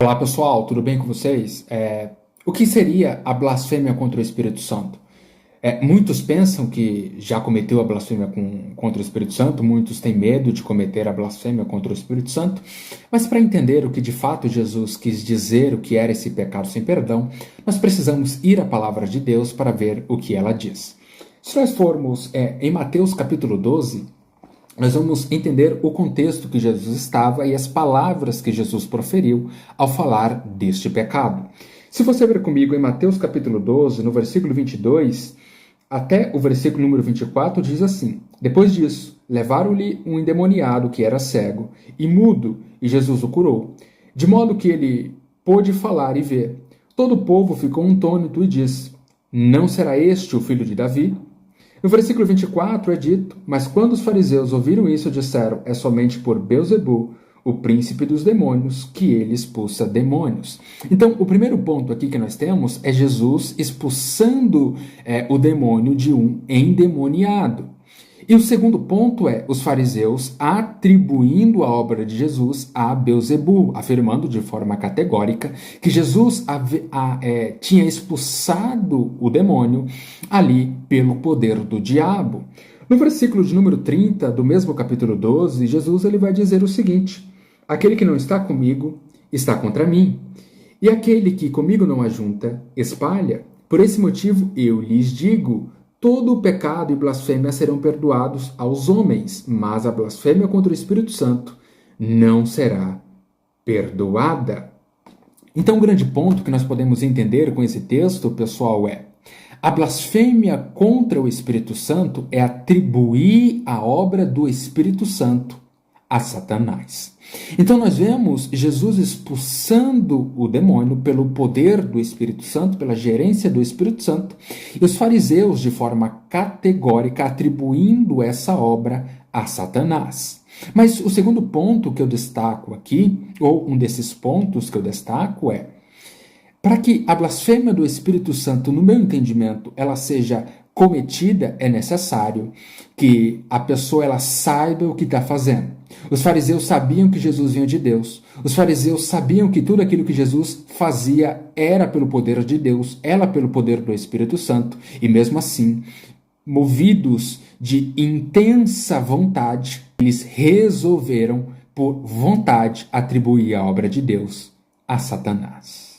Olá pessoal, tudo bem com vocês? O que seria a blasfêmia contra o Espírito Santo? Muitos pensam que já cometeu a blasfêmia contra o Espírito Santo, muitos têm medo de cometer a blasfêmia contra o Espírito Santo, mas para entender o que de fato Jesus quis dizer, o que era esse pecado sem perdão, nós precisamos ir à palavra de Deus para ver o que ela diz. Se nós formos em Mateus capítulo 12, nós vamos entender o contexto que Jesus estava e as palavras que Jesus proferiu ao falar deste pecado. Se você ver comigo em Mateus capítulo 12, no versículo 22, até o versículo número 24, diz assim: Depois disso, levaram-lhe um endemoniado que era cego e mudo, e Jesus o curou, de modo que ele pôde falar e ver. Todo o povo ficou atônito e disse: Não será este o filho de Davi? No versículo 24 é dito: Mas quando os fariseus ouviram isso, disseram: É somente por Beelzebu, o príncipe dos demônios, que ele expulsa demônios. Então, o primeiro ponto aqui que nós temos é Jesus expulsando o demônio de um endemoniado. E o segundo ponto é os fariseus atribuindo a obra de Jesus a Beelzebu, afirmando de forma categórica que Jesus tinha expulsado o demônio ali pelo poder do diabo. No versículo de número 30 do mesmo capítulo 12, Jesus ele vai dizer o seguinte: Aquele que não está comigo está contra mim, e aquele que comigo não ajunta, espalha. Por esse motivo eu lhes digo: todo o pecado e blasfêmia serão perdoados aos homens, mas a blasfêmia contra o Espírito Santo não será perdoada. Então, o grande ponto que nós podemos entender com esse texto, pessoal, é: a blasfêmia contra o Espírito Santo é atribuir a obra do Espírito Santo a Satanás. Então nós vemos Jesus expulsando o demônio pelo poder do Espírito Santo, pela gerência do Espírito Santo, e os fariseus de forma categórica atribuindo essa obra a Satanás. Mas o segundo ponto que eu destaco aqui, ou um desses pontos que eu destaco é: para que a blasfêmia do Espírito Santo, no meu entendimento, ela seja cometida, é necessário que a pessoa ela saiba o que está fazendo. Os fariseus sabiam que Jesus vinha de Deus. Os fariseus sabiam que tudo aquilo que Jesus fazia era pelo poder de Deus, era pelo poder do Espírito Santo. E mesmo assim, movidos de intensa vontade, eles resolveram, por vontade, atribuir a obra de Deus a Satanás.